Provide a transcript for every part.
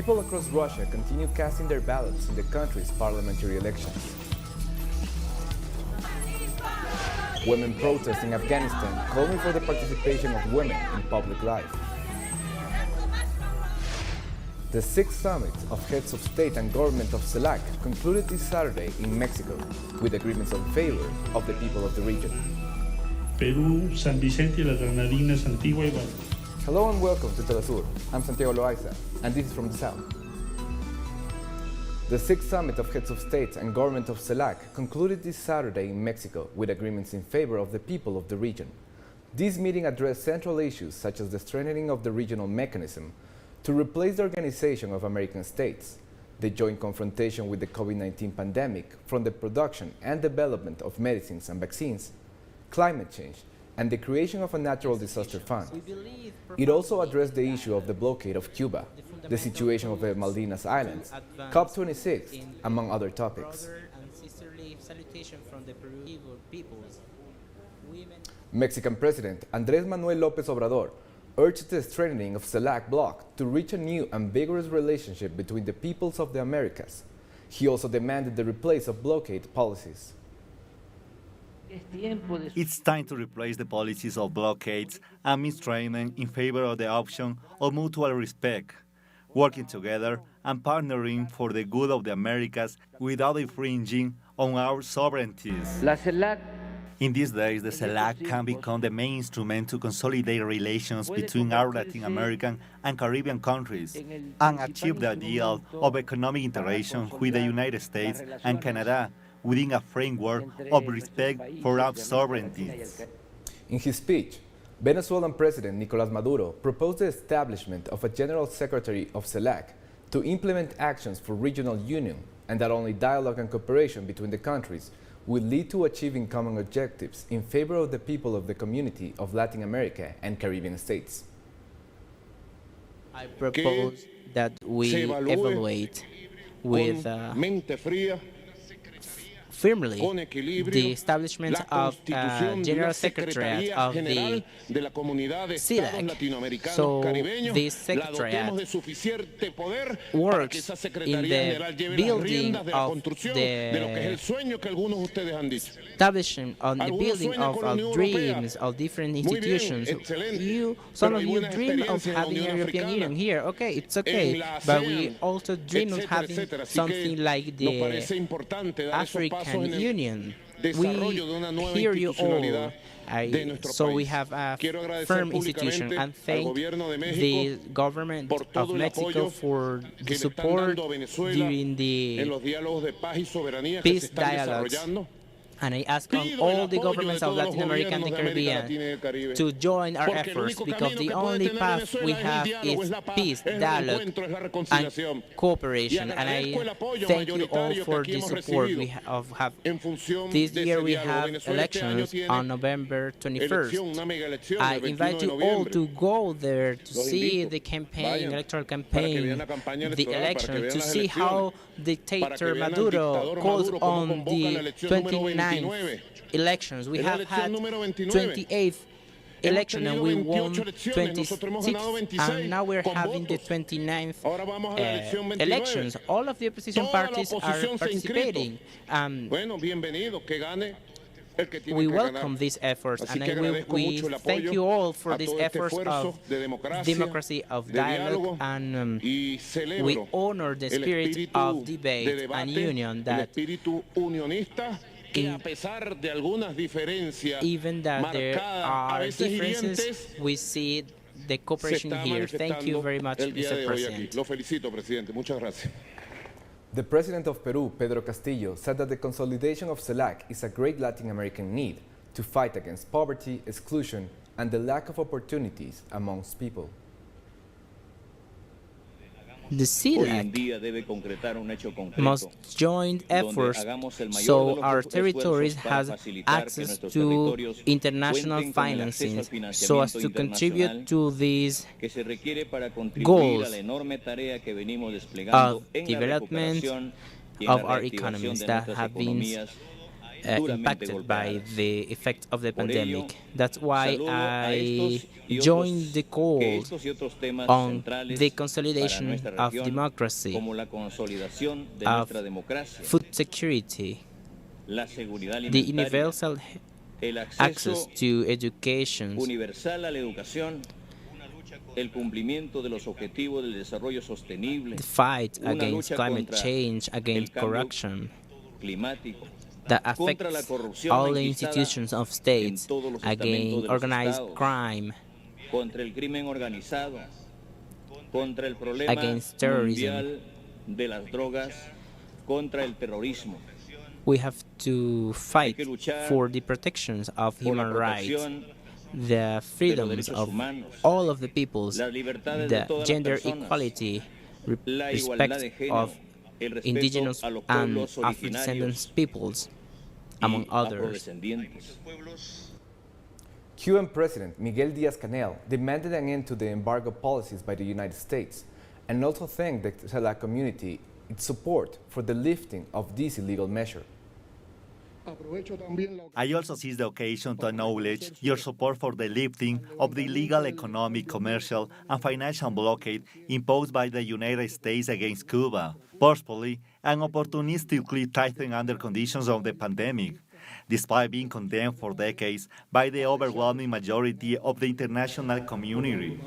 People across Russia continue casting their ballots in the country's parliamentary elections. Women protest in Afghanistan, calling for the participation of women in public life. The 6th Summit of Heads of State and Government of CELAC concluded this Saturday in Mexico, with agreements in favor of the people of the region. Perú, San Vicente y las Granadinas, Antigua y Barbuda. Hello and welcome to teleSUR. I'm Santiago Loaiza, and this is from the South. The 6th Summit of Heads of State and Government of CELAC concluded this Saturday in Mexico with agreements in favor of the people of the region. This meeting addressed central issues such as the strengthening of the regional mechanism to replace the Organization of American States, the joint confrontation with the COVID-19 pandemic from the production and development of medicines and vaccines, climate change, and the creation of a natural disaster fund. It also addressed the issue of the blockade of Cuba, the situation of the Maldinas Islands, COP26, among other topics. Mexican President Andrés Manuel López Obrador urged the strengthening of CELAC bloc to reach a new and vigorous relationship between the peoples of the Americas. He also demanded the replace of blockade policies. It's time to replace the policies of blockades and mistreatment in favor of the option of mutual respect, working together and partnering for the good of the Americas without infringing on our sovereignties. In these days, the CELAC can become the main instrument to consolidate relations between our Latin American and Caribbean countries and achieve the ideal of economic integration with the United States and Canada within a framework of respect for our sovereignties. In his speech, Venezuelan President Nicolás Maduro proposed the establishment of a General Secretary of CELAC to implement actions for regional union, and that only dialogue and cooperation between the countries will lead to achieving common objectives in favor of the people of the community of Latin America and Caribbean states. I propose that we evaluate with firmly the establishment of a General Secretariat of the CELAC. So this secretariat works in the building of the establishment on the building of dreams of different institutions. Some of you dream of having a European Union here. Okay, it's okay, but we also dream of having something like the African Union. We hear you all. So we have a firm institution, and thank the government of Mexico for the support during the peace dialogues. And I ask on all the governments of Latin America and the Caribbean to join our efforts, because the only path we have is peace, dialogue, and cooperation. And I thank you all for the support we have. This year we have elections on November 21st. I invite you all to go there to see the campaign, electoral campaign, the election, to see how dictator Maduro calls on the 29th elections. We have had 28th election and we won 26th, and now we're having the 29th elections. All of the opposition parties are participating. We welcome these efforts, and we thank you all for these efforts of democracy, of dialogue, and we honor the spirit of debate and union that even that there are differences, we see the cooperation here. Thank you very much, Mr. President. The President of Peru, Pedro Castillo, said that the consolidation of CELAC is a great Latin American need to fight against poverty, exclusion, and the lack of opportunities amongst people. The CELAC must join efforts so our territories have access to international financing, so as to contribute to these goals of development of our economies that have been impacted by the effect of the pandemic. That's why I joined the call on the consolidation of democracy, of food security, the universal access to education, the fight against climate change, against corruption that affects all the institutions of states, against organized crime, against terrorism. We have to fight for the protections of human rights, the freedoms of all of the peoples, the gender equality, respect of indigenous and Afro-descendants peoples, among others. Cuban President Miguel Díaz-Canel demanded an end to the embargo policies by the United States and also thanked the CELAC community its support for the lifting of this illegal measure. I also seize the occasion to acknowledge your support for the lifting of the illegal economic, commercial, and financial blockade imposed by the United States against Cuba, forcefully and opportunistically tightening under conditions of the pandemic, despite being condemned for decades by the overwhelming majority of the international community.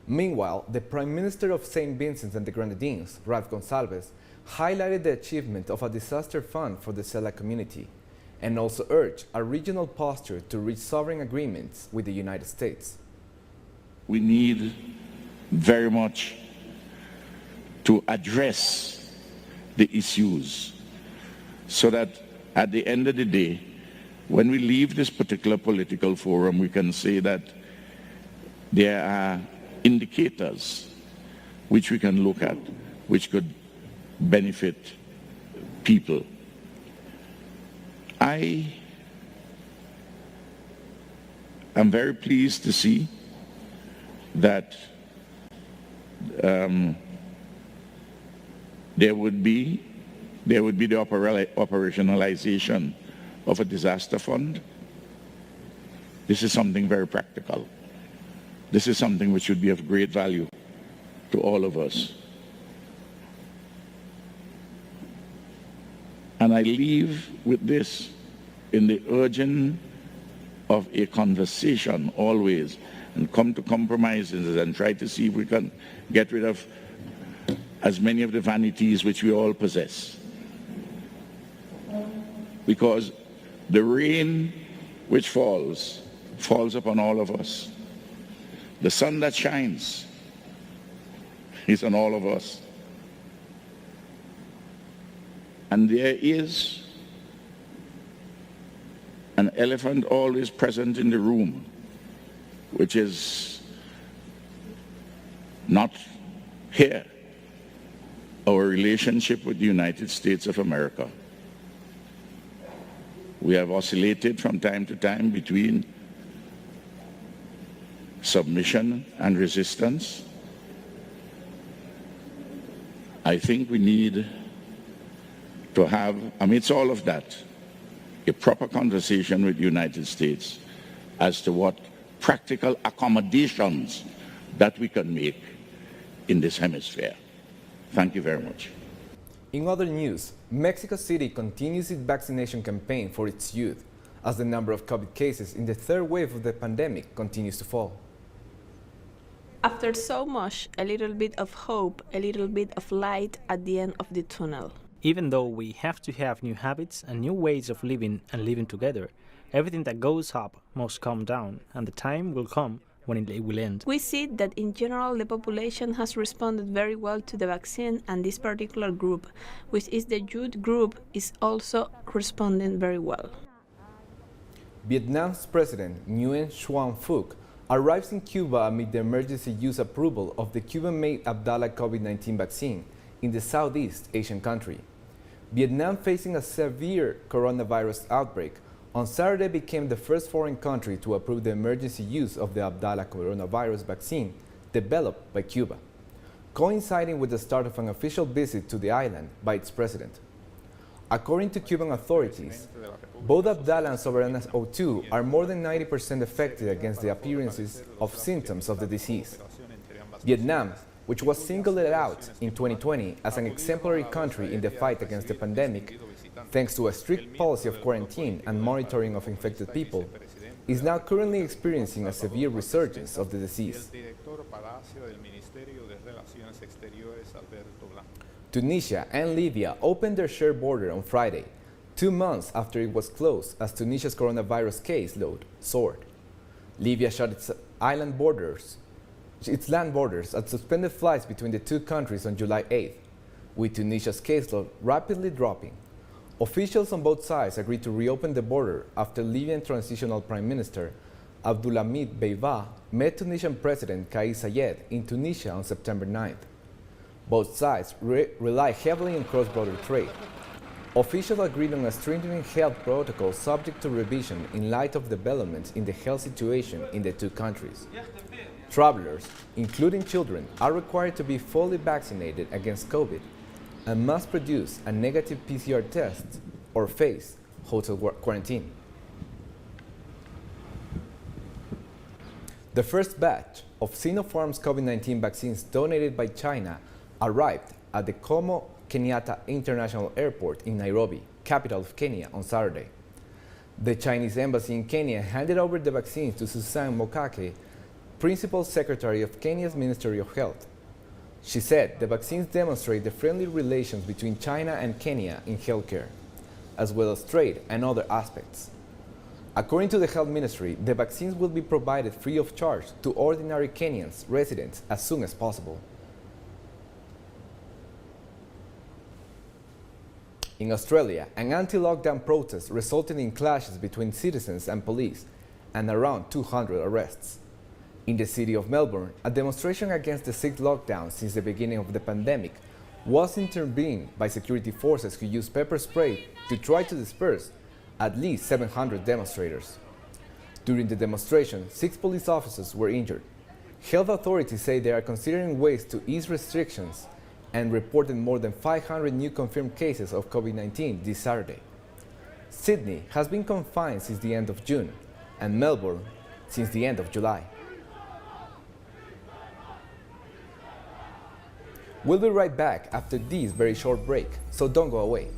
Meanwhile, the Prime Minister of St. Vincent and the Grenadines, Ralph Gonsalves, highlighted the achievement of a disaster fund for the CELAC community and also urged a regional posture to reach sovereign agreements with the United States. We need very much to address the issues so that at the end of the day, when we leave this particular political forum, we can say that there are indicators which we can look at, which could benefit people. I am very pleased to see that there would be the operationalization of a disaster fund. This is something very practical. This is something which should be of great value to all of us. And I leave with this in the urging of a conversation always, and come to compromises and try to see if we can get rid of as many of the vanities which we all possess. Because the rain which falls upon all of us. The sun that shines is on all of us. And there is an elephant always present in the room, which is not here, our relationship with the United States of America. We have oscillated from time to time between submission and resistance. I think we need to have, amidst all of that, a proper conversation with the United States as to what practical accommodations that we can make in this hemisphere. Thank you very much. In other news, Mexico City continues its vaccination campaign for its youth as the number of COVID cases in the third wave of the pandemic continues to fall. After so much, a little bit of hope, a little bit of light at the end of the tunnel. Even though we have to have new habits and new ways of living and living together, everything that goes up must come down, and the time will come when it will end. We see that in general the population has responded very well to the vaccine, and this particular group, which is the youth group, is also responding very well. Vietnam's President Nguyen Xuan Phuc arrives in Cuba amid the emergency use approval of the Cuban-made Abdala COVID-19 vaccine in the Southeast Asian country. Vietnam, facing a severe coronavirus outbreak, on Saturday became the first foreign country to approve the emergency use of the Abdala coronavirus vaccine developed by Cuba, coinciding with the start of an official visit to the island by its president. According to Cuban authorities, both Abdala and Soberanas O2 are more than 90% effective against the appearances of symptoms of the disease. Vietnam, which was singled out in 2020 as an exemplary country in the fight against the pandemic, thanks to a strict policy of quarantine and monitoring of infected people, is now currently experiencing a severe resurgence of the disease. Tunisia and Libya opened their shared border on Friday, 2 months after it was closed as Tunisia's coronavirus case load soared. Libya shut its land borders and suspended flights between the two countries on July 8th, with Tunisia's caseload rapidly dropping. Officials on both sides agreed to reopen the border after Libyan Transitional Prime Minister Abdulhamid Beiba met Tunisian President Kais Saied in Tunisia on September 9th. Both sides rely heavily on cross-border trade. Officials agreed on a strengthening health protocol subject to revision in light of developments in the health situation in the two countries. Travelers, including children, are required to be fully vaccinated against COVID and must produce a negative PCR test or face hotel quarantine. The first batch of Sinopharm's COVID-19 vaccines donated by China arrived at the Jomo Kenyatta International Airport in Nairobi, capital of Kenya, on Saturday. The Chinese embassy in Kenya handed over the vaccines to Susan Mokake, Principal Secretary of Kenya's Ministry of Health. She said the vaccines demonstrate the friendly relations between China and Kenya in healthcare, as well as trade and other aspects. According to the Health Ministry, the vaccines will be provided free of charge to ordinary Kenyans residents as soon as possible. In Australia, an anti-lockdown protest resulted in clashes between citizens and police and around 200 arrests. In the city of Melbourne, a demonstration against the sixth lockdown since the beginning of the pandemic was intervened by security forces who used pepper spray to try to disperse at least 700 demonstrators. During the demonstration, 6 police officers were injured. Health authorities say they are considering ways to ease restrictions and reported more than 500 new confirmed cases of COVID-19 this Saturday. Sydney has been confined since the end of June, and Melbourne since the end of July. We'll be right back after this very short break, so don't go away.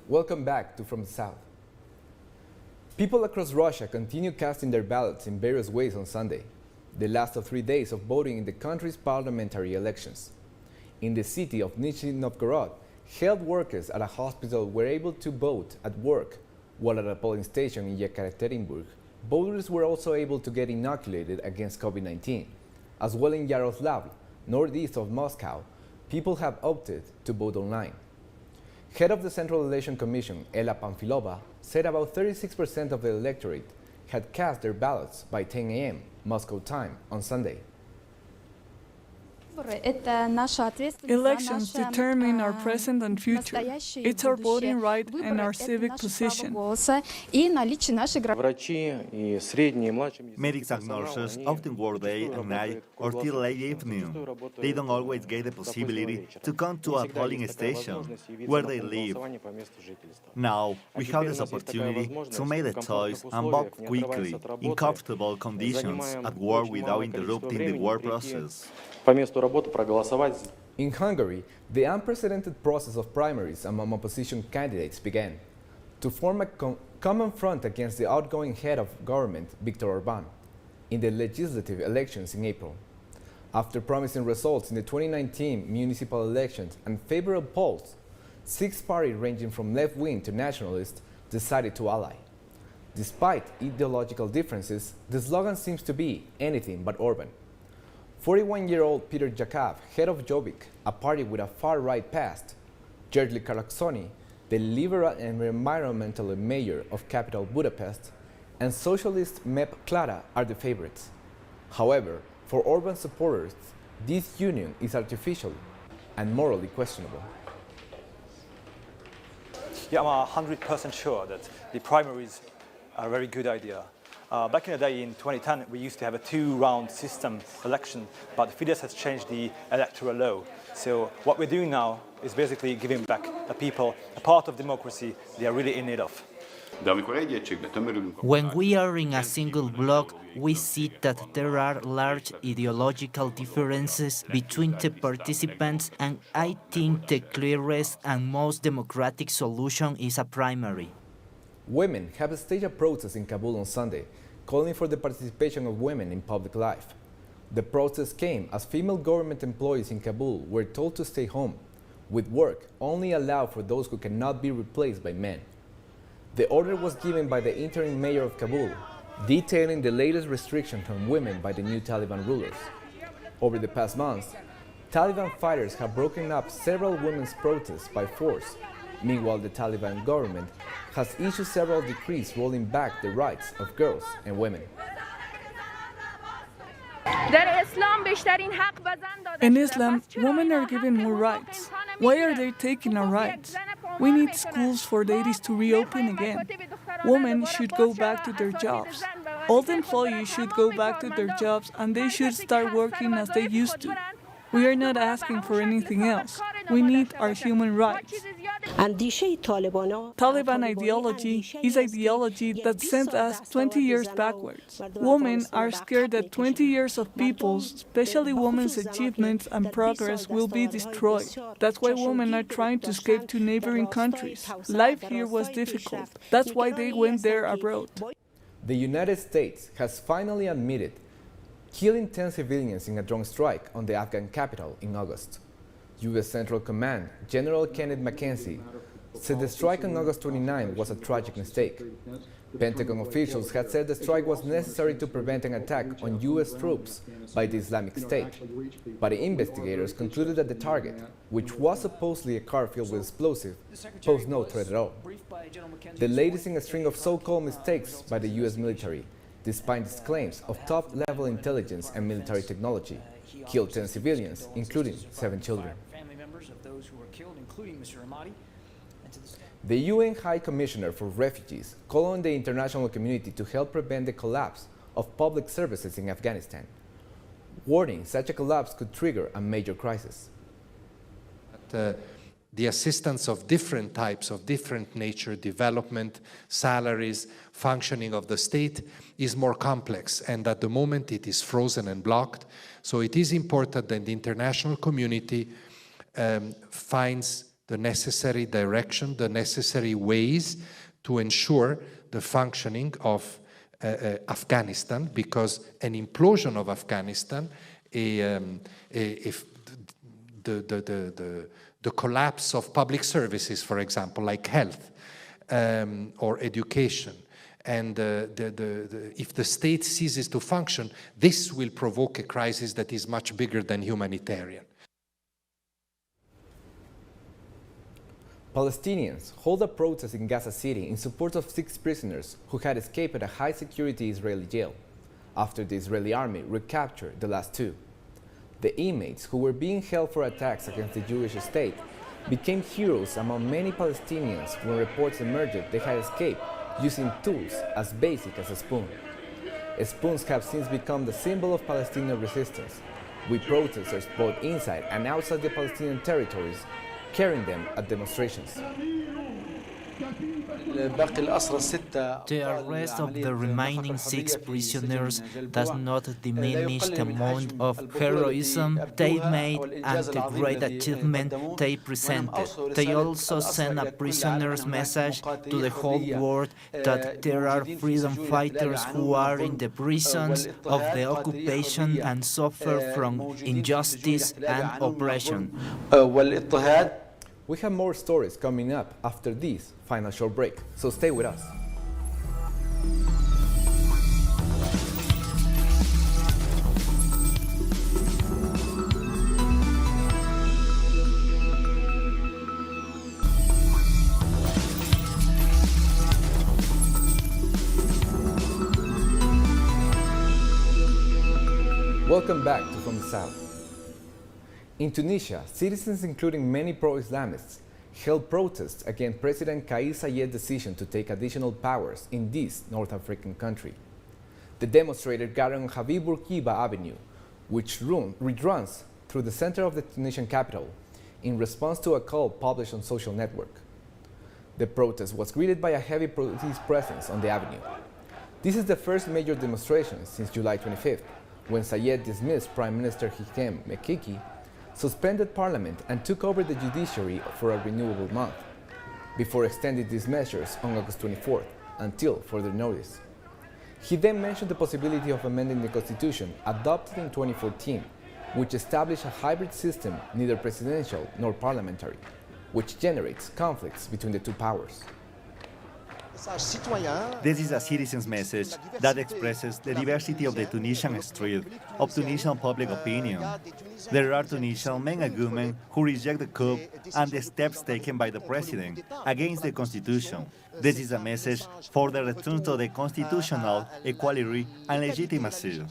Welcome back to From the South. People across Russia continue casting their ballots in various ways on Sunday, the last of 3 days of voting in the country's parliamentary elections. In the city of Nizhny Novgorod, health workers at a hospital were able to vote at work, while at a polling station in Yekaterinburg, voters were also able to get inoculated against COVID-19. As well in Yaroslavl, northeast of Moscow, people have opted to vote online. Head of the Central Election Commission, Ella Pamfilova, said about 36% of the electorate had cast their ballots by 10 a.m. Moscow time on Sunday. Elections determine our present and future. It's our voting right and our civic position. Medics and nurses often work day and night or till late evening. They don't always get the possibility to come to a polling station where they live. Now, we have this opportunity to make the choice and vote quickly, in comfortable conditions, at work without interrupting the work process. In Hungary, the unprecedented process of primaries among opposition candidates began to form a common front against the outgoing head of government, Viktor Orbán, in the legislative elections in April. After promising results in the 2019 municipal elections and favorable polls, 6 parties ranging from left-wing to nationalist decided to ally. Despite ideological differences, the slogan seems to be anything but Orbán. 41-year-old Peter Jakab, head of Jobbik, a party with a far-right past, György Karácsony, the liberal and environmental mayor of capital Budapest, and socialist MEP Clara are the favorites. However, for Orbán supporters, this union is artificial and morally questionable. Yeah, I'm 100% sure that the primaries are a very good idea. Back in the day, in 2010, we used to have a two-round system election, but the FTS has changed the electoral law. So what we're doing now is basically giving back the people a part of democracy they are really in need of. When we are in a single bloc, we see that there are large ideological differences between the participants, and I think the clearest and most democratic solution is a primary. Women have staged a protest in Kabul on Sunday, calling for the participation of women in public life. The protest came as female government employees in Kabul were told to stay home, with work only allowed for those who cannot be replaced by men. The order was given by the interim mayor of Kabul, detailing the latest restrictions on women by the new Taliban rulers. Over the past months, Taliban fighters have broken up several women's protests by force. Meanwhile, the Taliban government has issued several decrees rolling back the rights of girls and women. In Islam, women are given more rights. Why are they taking our rights? We need schools for ladies to reopen again. Women should go back to their jobs. All the employees should go back to their jobs and they should start working as they used to. We are not asking for anything else. We need our human rights. Taliban ideology is ideology that sent us 20 years backwards. Women are scared that 20 years of people's, especially women's achievements and progress will be destroyed. That's why women are trying to escape to neighboring countries. Life here was difficult. That's why they went there abroad. The United States has finally admitted killing 10 civilians in a drone strike on the Afghan capital in August. U.S. Central Command General Kenneth McKenzie said the strike on August 29 was a tragic mistake. Pentagon officials had said the strike was necessary to prevent an attack on U.S. troops by the Islamic State, but the investigators concluded that the target, which was supposedly a car filled with explosives, posed no threat at all. The latest in a string of so-called mistakes by the U.S. military, despite its claims of top-level intelligence and military technology, killed 10 civilians, including 7 children. The UN High Commissioner for Refugees called on the international community to help prevent the collapse of public services in Afghanistan, warning such a collapse could trigger a major crisis. The assistance of different types, of different nature, development, salaries, functioning of the state is more complex, and at the moment it is frozen and blocked. So it is important that the international community finds the necessary direction, the necessary ways to ensure the functioning of Afghanistan, because an implosion of Afghanistan, if the collapse of public services, for example, like health or education, and if the state ceases to function, this will provoke a crisis that is much bigger than humanitarian. Palestinians hold a protest in Gaza City in support of 6 prisoners who had escaped a high-security Israeli jail after the Israeli army recaptured the last 2. The inmates, who were being held for attacks against the Jewish state, became heroes among many Palestinians when reports emerged they had escaped using tools as basic as a spoon. Spoons have since become the symbol of Palestinian resistance, with protesters both inside and outside the Palestinian territories carrying them at demonstrations. The arrest of the remaining 6 prisoners does not diminish the amount of heroism they made and the great achievement they presented. They also send a prisoner's message to the whole world that there are freedom fighters who are in the prisons of the occupation and suffer from injustice and oppression. We have more stories coming up after this final short break, so stay with us. Welcome back to From the South. In Tunisia, citizens, including many pro-Islamists, held protests against President Kais Saied's decision to take additional powers in this North African country. The demonstrators gathered on Habib Bourguiba Avenue, which runs through the center of the Tunisian capital, in response to a call published on social network. The protest was greeted by a heavy police presence on the avenue. This is the first major demonstration since July 25th, when Saied dismissed Prime Minister Hichem Mekiki, suspended parliament and took over the judiciary for a renewable month, before extending these measures on August 24th until further notice. He then mentioned the possibility of amending the constitution adopted in 2014, which established a hybrid system, neither presidential nor parliamentary, which generates conflicts between the two powers. This is a citizen's message that expresses the diversity of the Tunisian street, of Tunisian public opinion. There are Tunisian men and women who reject the coup and the steps taken by the president against the constitution. This is a message for the return to the constitutional equality and legitimacy.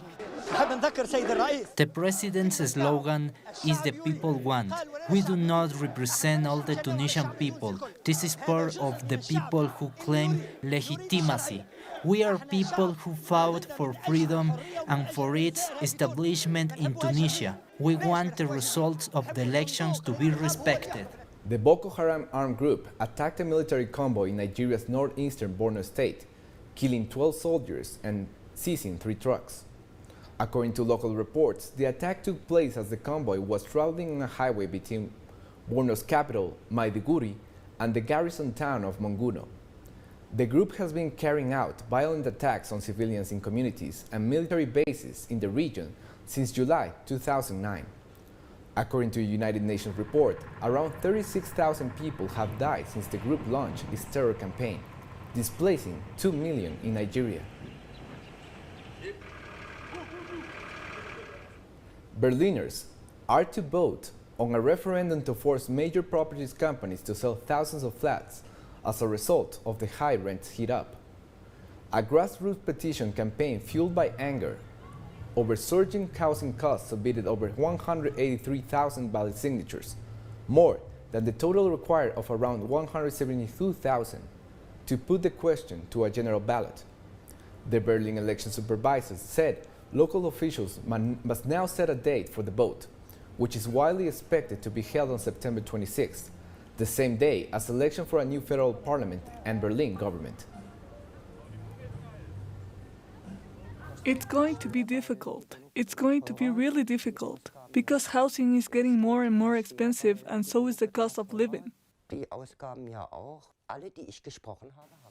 The president's slogan is "The people want." We do not represent all the Tunisian people. This is part of the people who claim legitimacy. We are people who fought for freedom and for its establishment in Tunisia. We want the results of the elections to be respected. The Boko Haram armed group attacked a military convoy in Nigeria's northeastern Borno state, killing 12 soldiers and seizing 3 trucks. According to local reports, the attack took place as the convoy was traveling on a highway between Borno's capital, Maiduguri, and the garrison town of Monguno. The group has been carrying out violent attacks on civilians in communities and military bases in the region since July 2009. According to a United Nations report, around 36,000 people have died since the group launched its terror campaign, displacing 2 million in Nigeria. Berliners are to vote on a referendum to force major properties companies to sell thousands of flats as a result of the high rents heat up. A grassroots petition campaign fueled by anger over surging housing costs submitted over 183,000 valid signatures, more than the total required of around 172,000 to put the question to a general ballot. The Berlin election supervisors said local officials must now set a date for the vote, which is widely expected to be held on September 26th, the same day as election for a new federal parliament and Berlin government. It's going to be difficult. It's going to be really difficult, because housing is getting more and more expensive, and so is the cost of living.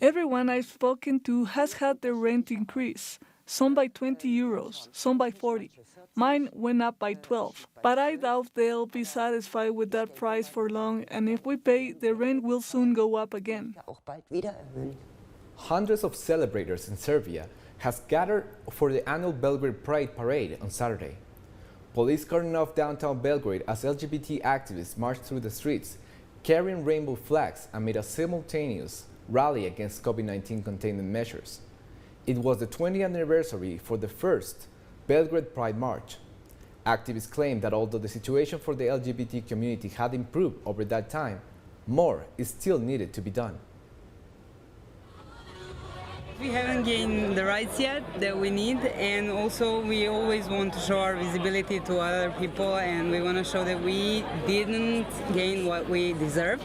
Everyone I've spoken to has had their rent increase, some by 20 euros, some by 40. Mine went up by 12, but I doubt they'll be satisfied with that price for long, and if we pay, the rent will soon go up again. Hundreds of celebrators in Serbia has gathered for the annual Belgrade Pride Parade on Saturday. Police cordoned off downtown Belgrade as LGBT activists marched through the streets, carrying rainbow flags amid a simultaneous rally against COVID-19 containment measures. It was the 20th anniversary for the first Belgrade Pride March. Activists claim that although the situation for the LGBT community had improved over that time, more is still needed to be done. We haven't gained the rights yet that we need, and also we always want to show our visibility to other people, and we want to show that we didn't gain what we deserve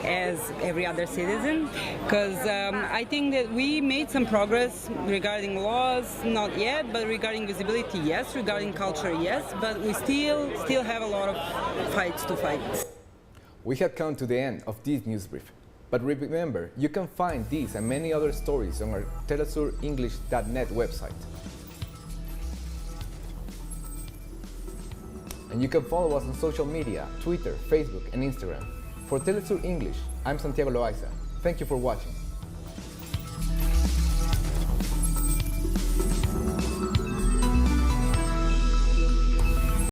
as every other citizen, because I think that we made some progress regarding laws, not yet, but regarding visibility, yes, regarding culture, yes, but we still have a lot of fights to fight. We have come to the end of this news brief. But remember, you can find these and many other stories on our telesurenglish.net website. And you can follow us on social media, Twitter, Facebook, and Instagram. For Telesur English, I'm Santiago Loaiza. Thank you for watching.